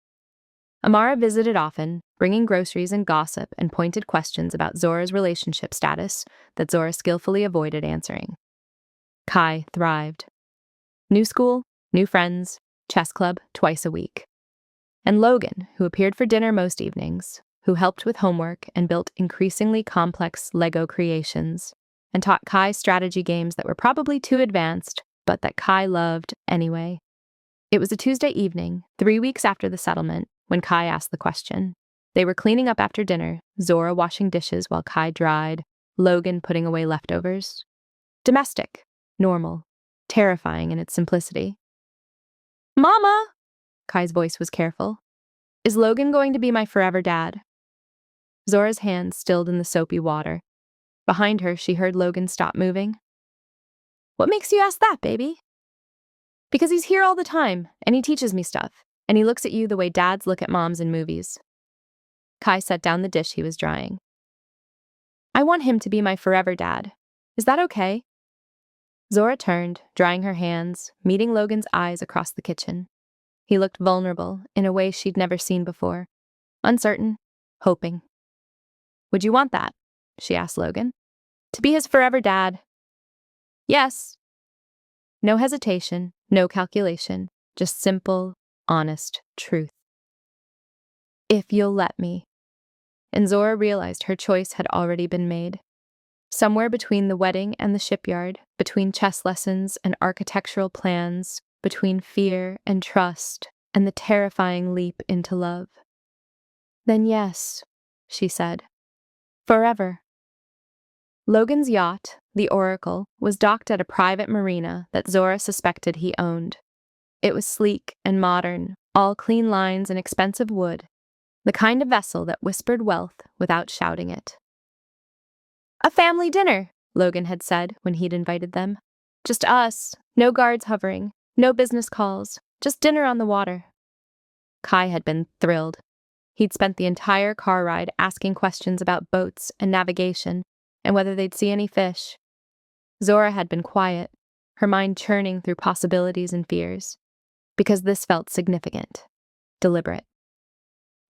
Amara visited often, bringing groceries and gossip and pointed questions about Zora's relationship status that Zora skillfully avoided answering. Kai thrived. New school, new friends, chess club twice a week. And Logan, who appeared for dinner most evenings, who helped with homework and built increasingly complex Lego creations, and taught Kai strategy games that were probably too advanced, but that Kai loved anyway. It was a Tuesday evening, 3 weeks after the settlement, when Kai asked the question. They were cleaning up after dinner, Zora washing dishes while Kai dried, Logan putting away leftovers. Domestic, normal, terrifying in its simplicity. Mama! Kai's voice was careful. Is Logan going to be my forever dad? Zora's hands stilled in the soapy water. Behind her, she heard Logan stop moving. What makes you ask that, baby? Because he's here all the time, and he teaches me stuff, and he looks at you the way dads look at moms in movies. Kai set down the dish he was drying. I want him to be my forever dad. Is that okay? Zora turned, drying her hands, meeting Logan's eyes across the kitchen. He looked vulnerable, in a way she'd never seen before. Uncertain, hoping. Would you want that? She asked Logan. To be his forever dad. Yes. No hesitation, no calculation, just simple, honest truth. If you'll let me. And Zora realized her choice had already been made. Somewhere between the wedding and the shipyard, between chess lessons and architectural plans, between fear and trust and the terrifying leap into love. Then yes, she said. Forever. Logan's yacht, the Oracle, was docked at a private marina that Zora suspected he owned. It was sleek and modern, all clean lines and expensive wood, the kind of vessel that whispered wealth without shouting it. A family dinner, Logan had said when he'd invited them. Just us, no guards hovering, no business calls, just dinner on the water. Kai had been thrilled. He'd spent the entire car ride asking questions about boats and navigation and whether they'd see any fish. Zora had been quiet, her mind churning through possibilities and fears, because this felt significant, deliberate.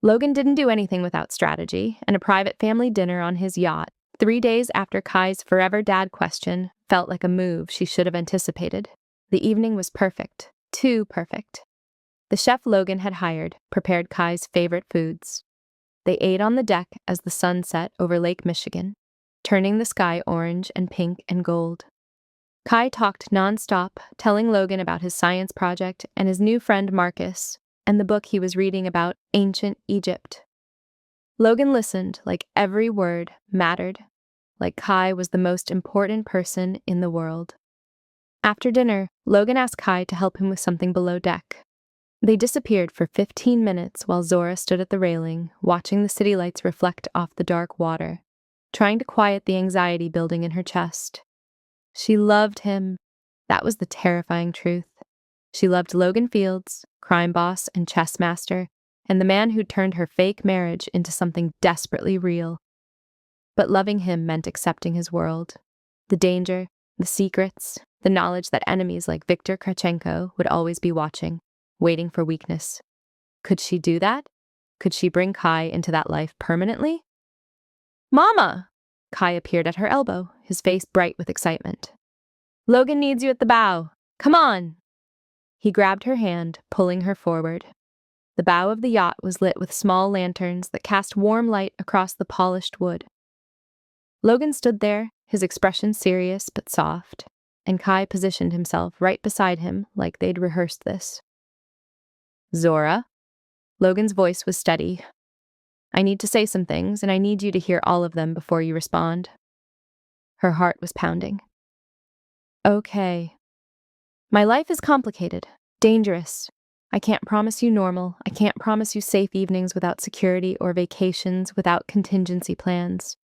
Logan didn't do anything without strategy, and a private family dinner on his yacht, 3 days after Kai's forever dad question, felt like a move she should have anticipated. The evening was perfect, too perfect. The chef Logan had hired prepared Kai's favorite foods. They ate on the deck as the sun set over Lake Michigan, turning the sky orange and pink and gold. Kai talked nonstop, telling Logan about his science project and his new friend Marcus, and the book he was reading about ancient Egypt. Logan listened like every word mattered, like Kai was the most important person in the world. After dinner, Logan asked Kai to help him with something below deck. They disappeared for 15 minutes while Zora stood at the railing, watching the city lights reflect off the dark water, trying to quiet the anxiety building in her chest. She loved him. That was the terrifying truth. She loved Logan Fields, crime boss and chess master, and the man who'd turned her fake marriage into something desperately real. But loving him meant accepting his world. The danger, the secrets, the knowledge that enemies like Viktor Kravchenko would always be watching, waiting for weakness. Could she do that? Could she bring Kai into that life permanently? Mama! Kai appeared at her elbow, his face bright with excitement. Logan needs you at the bow. Come on! He grabbed her hand, pulling her forward. The bow of the yacht was lit with small lanterns that cast warm light across the polished wood. Logan stood there, his expression serious but soft, and Kai positioned himself right beside him like they'd rehearsed this. Zora? Logan's voice was steady. I need to say some things, and I need you to hear all of them before you respond. Her heart was pounding. Okay. My life is complicated, dangerous. I can't promise you normal. I can't promise you safe evenings without security or vacations without contingency plans.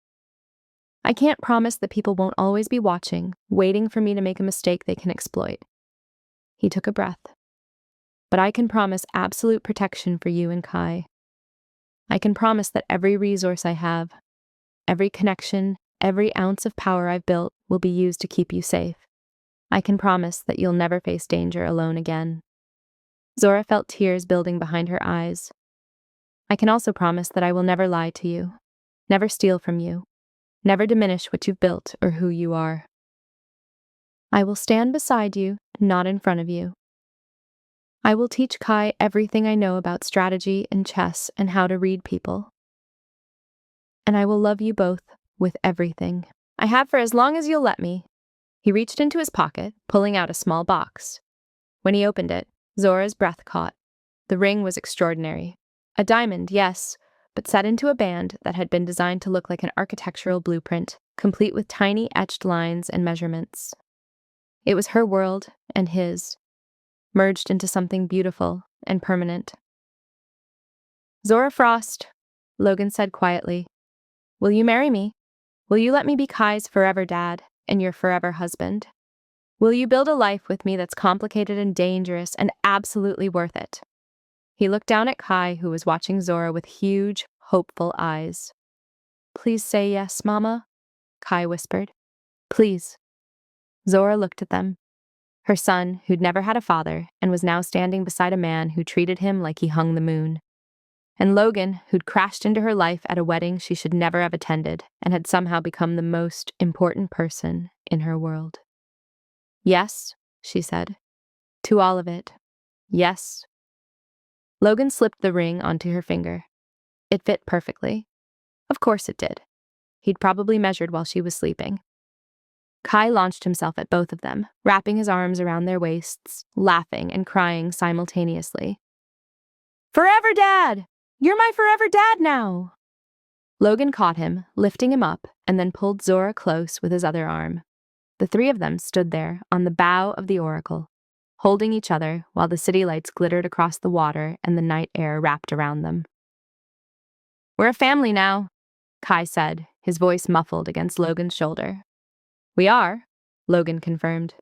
I can't promise that people won't always be watching, waiting for me to make a mistake they can exploit. He took a breath. But I can promise absolute protection for you and Kai. I can promise that every resource I have, every connection, every ounce of power I've built will be used to keep you safe. I can promise that you'll never face danger alone again. Zora felt tears building behind her eyes. I can also promise that I will never lie to you, never steal from you, never diminish what you've built or who you are. I will stand beside you, not in front of you. I will teach Kai everything I know about strategy and chess and how to read people. And I will love you both with everything. I have for as long as you'll let me. He reached into his pocket, pulling out a small box. When he opened it, Zora's breath caught. The ring was extraordinary. A diamond, yes, but set into a band that had been designed to look like an architectural blueprint, complete with tiny etched lines and measurements. It was her world and his, merged into something beautiful and permanent. Zora Frost, Logan said quietly, will you marry me? Will you let me be Kai's forever dad and your forever husband? Will you build a life with me that's complicated and dangerous and absolutely worth it? He looked down at Kai, who was watching Zora with huge, hopeful eyes. Please say yes, Mama, Kai whispered. Please. Zora looked at them. Her son, who'd never had a father and was now standing beside a man who treated him like he hung the moon. And Logan, who'd crashed into her life at a wedding she should never have attended and had somehow become the most important person in her world. Yes, she said. To all of it. Yes. Logan slipped the ring onto her finger. It fit perfectly. Of course it did. He'd probably measured while she was sleeping. Kai launched himself at both of them, wrapping his arms around their waists, laughing and crying simultaneously. Forever Dad! You're my forever dad now! Logan caught him, lifting him up, and then pulled Zora close with his other arm. The three of them stood there on the bow of the Oracle, holding each other while the city lights glittered across the water and the night air wrapped around them. We're a family now, Kai said, his voice muffled against Logan's shoulder. We are, Logan confirmed.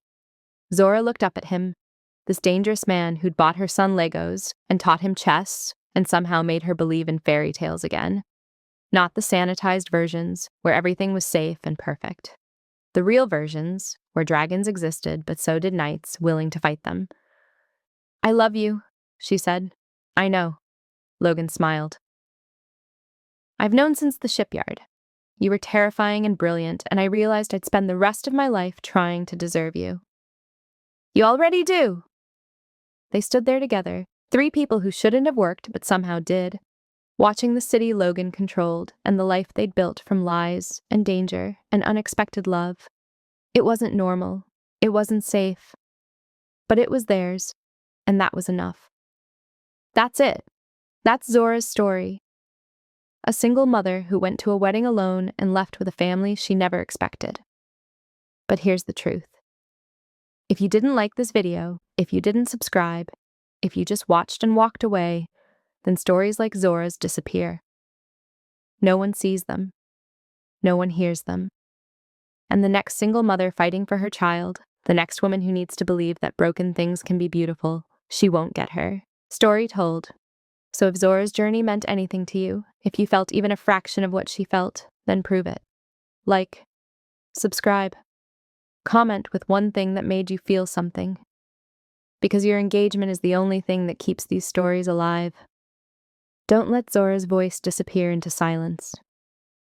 Zora looked up at him, this dangerous man who'd bought her son Legos and taught him chess and somehow made her believe in fairy tales again. Not the sanitized versions where everything was safe and perfect. The real versions where dragons existed, but so did knights willing to fight them. I love you, she said. I know. Logan smiled. I've known since the shipyard. You were terrifying and brilliant, and I realized I'd spend the rest of my life trying to deserve you. You already do. They stood there together, 3 people who shouldn't have worked but somehow did. Watching the city Logan controlled and the life they'd built from lies and danger and unexpected love. It wasn't normal. It wasn't safe. But it was theirs, and that was enough. That's it. That's Zora's story. A single mother who went to a wedding alone and left with a family she never expected. But here's the truth. If you didn't like this video, if you didn't subscribe, if you just watched and walked away, then stories like Zora's disappear. No one sees them. No one hears them. And the next single mother fighting for her child, the next woman who needs to believe that broken things can be beautiful, she won't get her story told. So if Zora's journey meant anything to you, if you felt even a fraction of what she felt, then prove it. Like, subscribe, comment with one thing that made you feel something. Because your engagement is the only thing that keeps these stories alive. Don't let Zora's voice disappear into silence.